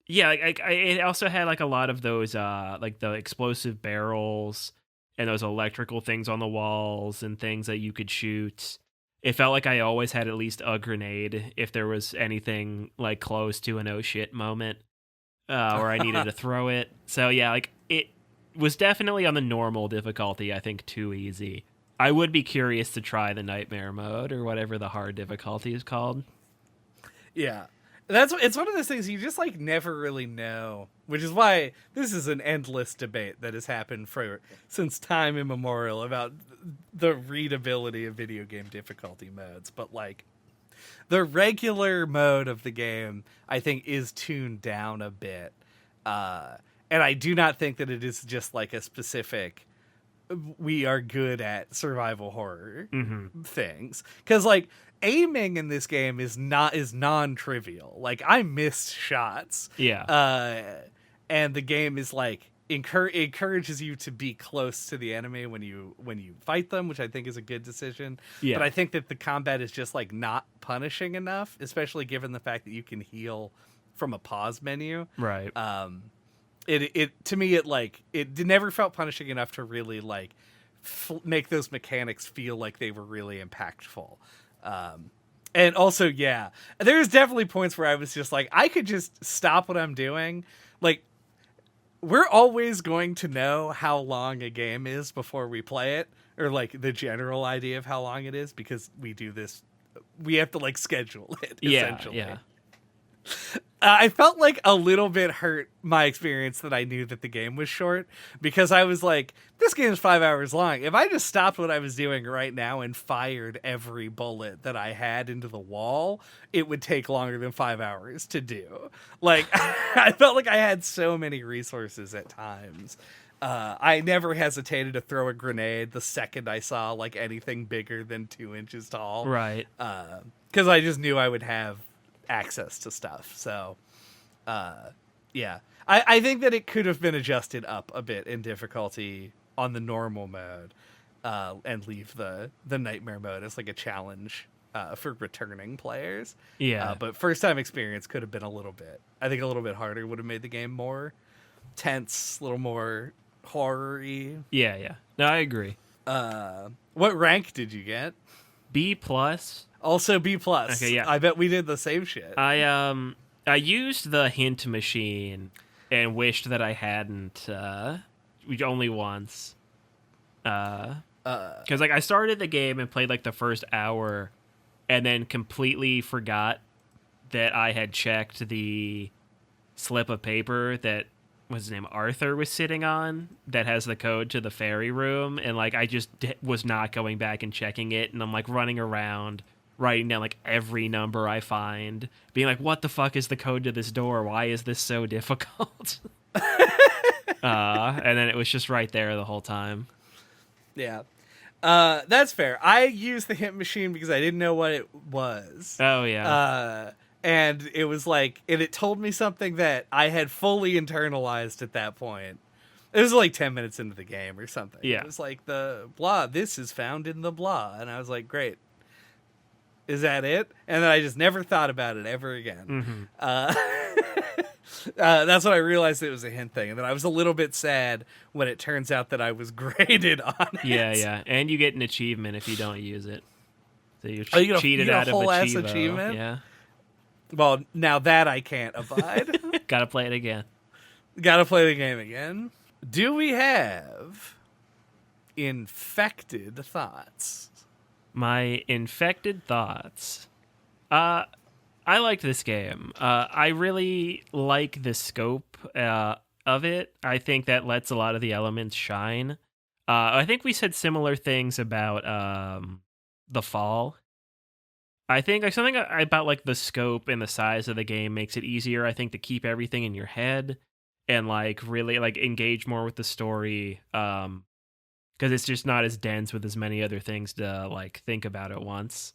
It also had like a lot of those like the explosive barrels and those electrical things on the walls and things that you could shoot. It felt like I always had at least a grenade if there was anything like close to an oh shit moment where I needed to throw it. So yeah, like it was definitely on the normal difficulty, I think too easy. I would be curious to try the nightmare mode or whatever the hard difficulty is called. Yeah. It's one of those things you just like never really know, which is why this is an endless debate that has happened since time immemorial about the readability of video game difficulty modes. But like the regular mode of the game, I think, is tuned down a bit. And I do not think that it is just like a specific, we are good at survival horror things. Because like aiming in this game is non-trivial. Like I missed shots. Yeah. And the game is like encourages you to be close to the enemy when you fight them, which I think is a good decision. Yeah. But I think that the combat is just like not punishing enough, especially given the fact that you can heal from a pause menu. Right. It to me it never felt punishing enough to really like make those mechanics feel like they were really impactful. And also, yeah, there's definitely points where I was just like, I could just stop what I'm doing. Like, we're always going to know how long a game is before we play it, or like the general idea of how long it is, because we do this. We have to like schedule it. Essentially. Yeah. I felt like a little bit hurt my experience that I knew that the game was short, because I was like, this game is 5 hours long. If I just stopped what I was doing right now and fired every bullet that I had into the wall, it would take longer than 5 hours to do. Like, I felt like I had so many resources at times. I never hesitated to throw a grenade the second I saw like anything bigger than 2 inches tall. Right. Because I just knew I would have access to stuff. So yeah, I think that it could have been adjusted up a bit in difficulty on the normal mode, and leave the nightmare mode as like a challenge for returning players. Yeah. But first time experience could have been a little bit harder, would have made the game more tense, a little more horror-y. Yeah. No, I agree. What rank did you get? B+. Also B+. Okay, yeah. I bet we did the same shit. I used the hint machine and wished that I hadn't, only once. Because like I started the game and played like the first hour, and then completely forgot that I had checked the slip of paper that what's his name, Arthur, was sitting on, that has the code to the fairy room, and like I just was not going back and checking it, and I'm like running around writing down like every number I find, being like, what the fuck is the code to this door? Why is this so difficult? And then it was just right there the whole time. Yeah. That's fair. I used the hint machine because I didn't know what it was. Oh, yeah. And it was like, and it told me something that I had fully internalized at that point. It was like 10 minutes into the game or something. Yeah. It was like the blah, this is found in the blah. And I was like, great. Is that it? And then I just never thought about it ever again. That's when I realized it was a hint thing. And then I was a little bit sad when it turns out that I was graded on it. Yeah. And you get an achievement if you don't use it. So you're cheated you out of whole-ass Achievement. achievement? Yeah. Well, now that I can't abide. Gotta play it again. Gotta play the game again. Do we have infected thoughts? My infected thoughts. I liked this game. I really like the scope of it. I think that lets a lot of the elements shine. I think we said similar things about the fall. I think like something about like the scope and the size of the game makes it easier, I think, to keep everything in your head and like really like engage more with the story. Because it's just not as dense with as many other things to like think about at once.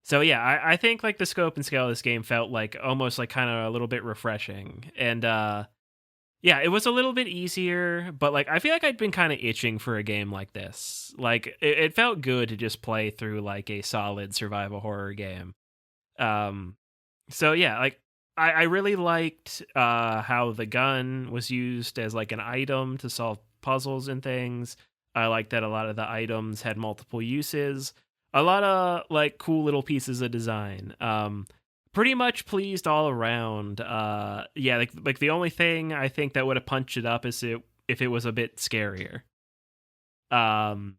So yeah, I think like the scope and scale of this game felt like almost like kind of a little bit refreshing. And yeah, it was a little bit easier, but like I feel like I'd been kind of itching for a game like this. Like it felt good to just play through like a solid survival horror game. Um so yeah, like I really liked how the gun was used as like an item to solve puzzles and things. I liked that a lot of the items had multiple uses. A lot of like cool little pieces of design. Pretty much pleased all around. Yeah, like the only thing I think that would have punched it up is if it was a bit scarier. But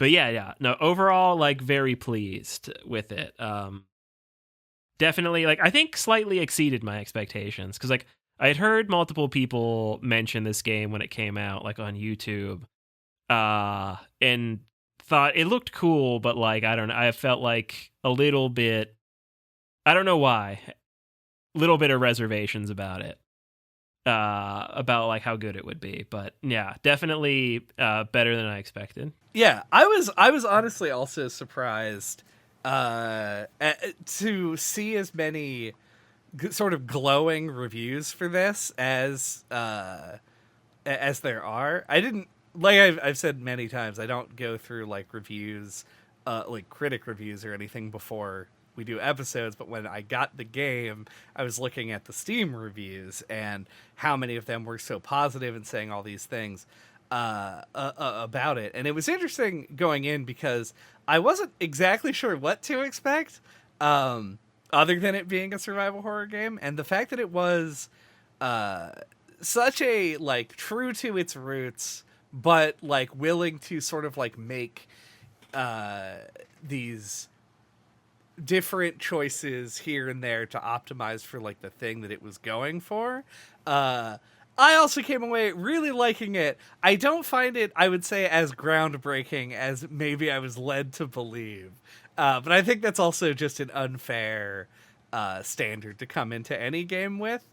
yeah. No, overall, like very pleased with it. Definitely, like I think slightly exceeded my expectations because like I had heard multiple people mention this game when it came out, like on YouTube, and thought it looked cool, but like I don't know, I felt like a little bit, I don't know why, little bit of reservations about it, about like how good it would be. But yeah, definitely better than I expected. Yeah, I was honestly also surprised to see as many sort of glowing reviews for this as there are. I didn't, like I've said many times, I don't go through like reviews, like critic reviews or anything before we do episodes, but when I got the game, I was looking at the Steam reviews and how many of them were so positive and saying all these things about it. And it was interesting going in because I wasn't exactly sure what to expect, other than it being a survival horror game. And the fact that it was such a like true to its roots, but like willing to sort of like make these different choices here and there to optimize for like the thing that it was going for. I also came away really liking it. I don't find it, I would say, as groundbreaking as maybe I was led to believe. But I think that's also just an unfair standard to come into any game with.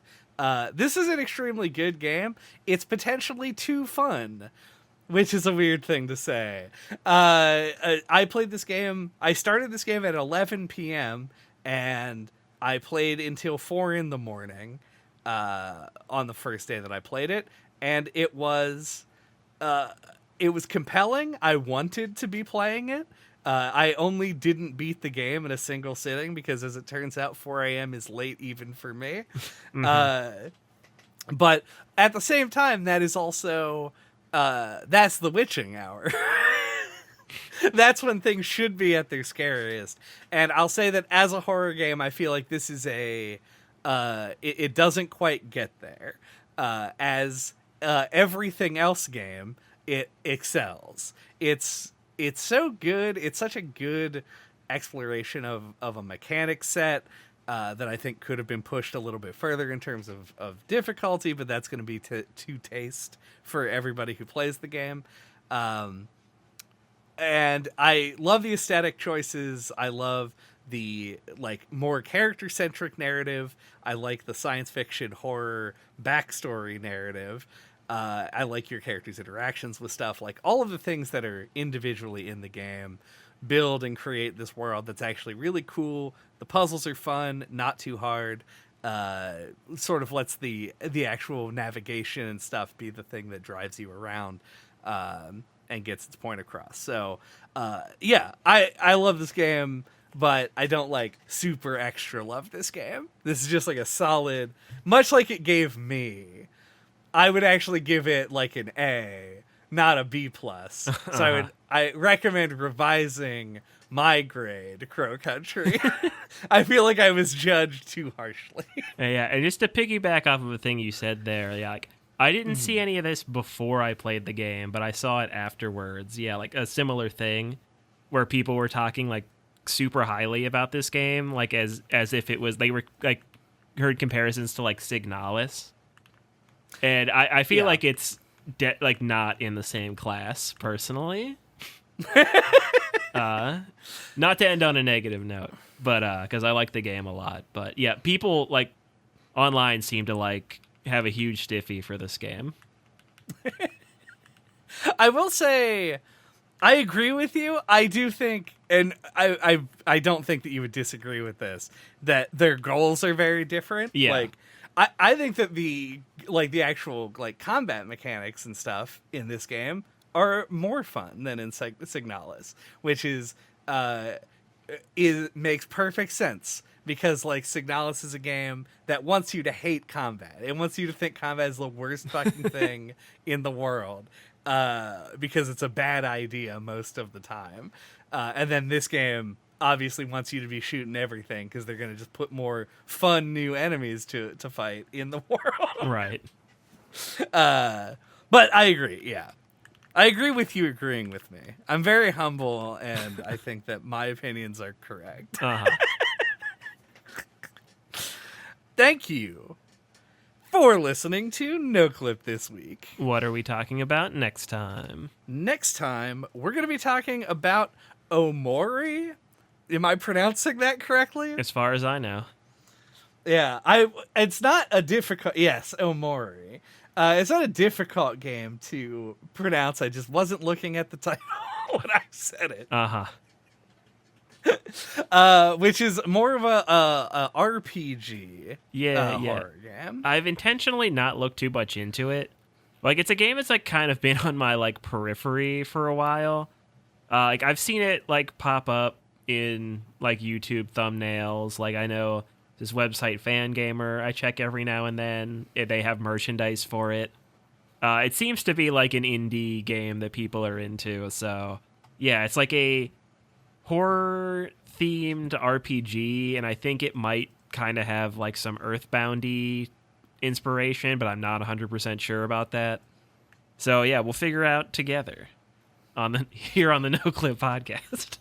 This is an extremely good game. It's potentially too fun, which is a weird thing to say. I played this game. I started this game at 11 p.m. and I played until 4 in the morning on the first day that I played it, and it was compelling. I wanted to be playing it. I only didn't beat the game in a single sitting because, as it turns out, 4 a.m. is late even for me. Mm-hmm. But at the same time, that is also that's the witching hour. That's when things should be at their scariest. And I'll say that as a horror game, I feel like this is it doesn't quite get there. As everything else game, it excels. It's so good. It's such a good exploration of a mechanic set that I think could have been pushed a little bit further in terms of difficulty, but that's going to be to taste for everybody who plays the game. And I love the aesthetic choices. I love the like more character-centric narrative. I like the science fiction horror backstory narrative. I like your character's interactions with stuff. Like all of the things that are individually in the game build and create this world that's actually really cool. The puzzles are fun, not too hard. Sort of lets the actual navigation and stuff be the thing that drives you around and gets its point across. So yeah, I love this game, but I don't like super extra love this game. This is just like a solid, much like it gave me. I would actually give it like an A, not a B plus. So I recommend revising my grade, Crow Country. I feel like I was judged too harshly. Yeah, and just to piggyback off of a thing you said there, yeah, like I didn't see any of this before I played the game, but I saw it afterwards. Yeah, like a similar thing. where people were talking like super highly about this game, like as if it was, they were like heard comparisons to like Signalis, and I feel like it's like not in the same class personally. Not to end on a negative note, but because I like the game a lot. But yeah, people like online seem to like have a huge stiffy for this game. I will say, I agree with you. I do think, and I don't think that you would disagree with this, that their goals are very different. Yeah. Like, I think that the actual like combat mechanics and stuff in this game are more fun than in Signalis, which is makes perfect sense, because like Signalis is a game that wants you to hate combat. It wants you to think combat is the worst fucking thing in the world, because it's a bad idea most of the time. And then this game obviously wants you to be shooting everything, because they're going to just put more fun new enemies to fight in the world. Right. But I agree, yeah. I agree with you agreeing with me. I'm very humble, and I think that my opinions are correct. Uh-huh. Thank you for listening to NOCLIP this week. What are we talking about next time? Next time, we're going to be talking about Omori. Am I pronouncing that correctly? As far as I know. Yeah, it's not a difficult... Yes, Omori. It's not a difficult game to pronounce. I just wasn't looking at the title when I said it. Uh-huh. Which is more of a RPG. Yeah. Horror game. I've intentionally not looked too much into it. Like, it's a game that's like kind of been on my like periphery for a while. Like, I've seen it like pop up in like YouTube thumbnails. Like, I know this website Fangamer I check every now and then. They have merchandise for it. It seems to be like an indie game that people are into. So yeah, it's like a horror themed RPG, and I think it might kind of have like some Earthboundy inspiration, but I'm not 100% sure about that. So yeah, we'll figure out together here on the NOCLIP podcast.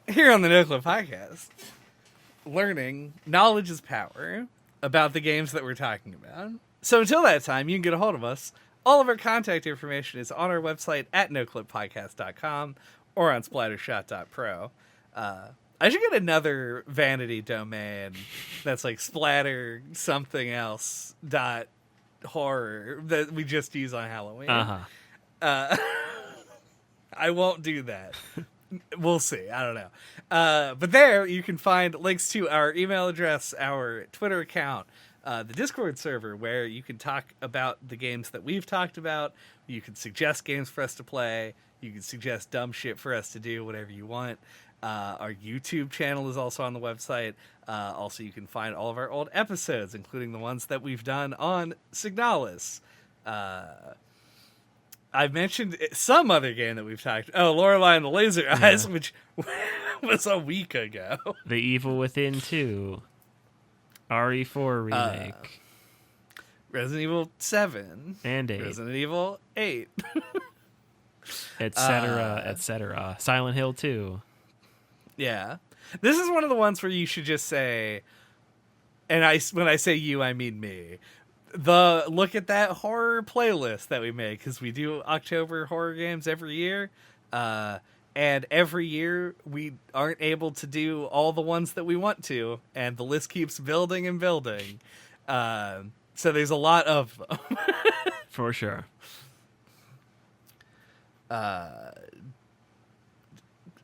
Here on the NOCLIP podcast, learning knowledge is power about the games that we're talking about. So until that time, you can get a hold of us. All of our contact information is on our website at noclippodcast.com or on splattershot.pro. I should get another vanity domain that's like splatter something else dot horror that we just use on Halloween. Uh-huh. I won't do that. We'll see. I don't know. But there you can find links to our email address, our Twitter account, the Discord server, where you can talk about the games that we've talked about. You can suggest games for us to play. You can suggest dumb shit for us to do, whatever you want. Our YouTube channel is also on the website. Also, you can find all of our old episodes, including the ones that we've done on Signalis. I mentioned some other game that we've talked. Oh, Lorelei and the Laser Eyes, which was a week ago. The Evil Within 2. RE4 remake. Resident Evil 7. And 8. Resident Evil 8. Etc., etc. Silent Hill 2. Yeah. This is one of the ones where you should just say, and when I say you, I mean me, look at that horror playlist that we make, because we do October horror games every year. And every year we aren't able to do all the ones that we want to, and the list keeps building and building. So there's a lot of them. For sure.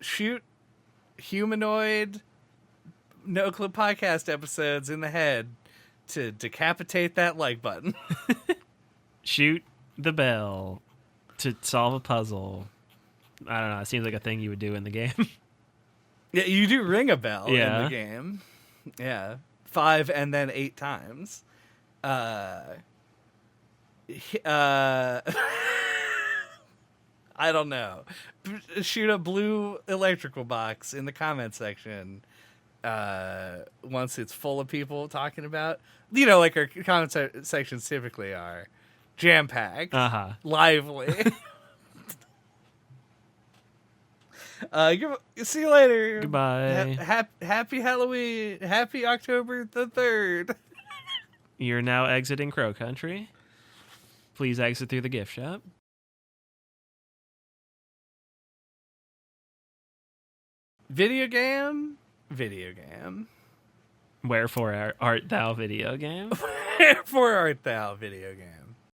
Shoot humanoid NOCLIP podcast episodes in the head to decapitate that like button. Shoot the bell to solve a puzzle. I don't know. It seems like a thing you would do in the game. Yeah, you do ring a bell in the game. Yeah. 5 and then 8 times. I don't know. Shoot a blue electrical box in the comment section once it's full of people talking about, like our comment sections typically are jam-packed, lively. See you later. Goodbye. Happy Halloween. Happy October the 3rd. You're now exiting Crow Country. Please exit through the gift shop. Video game. Wherefore art thou video game? Wherefore art thou video game?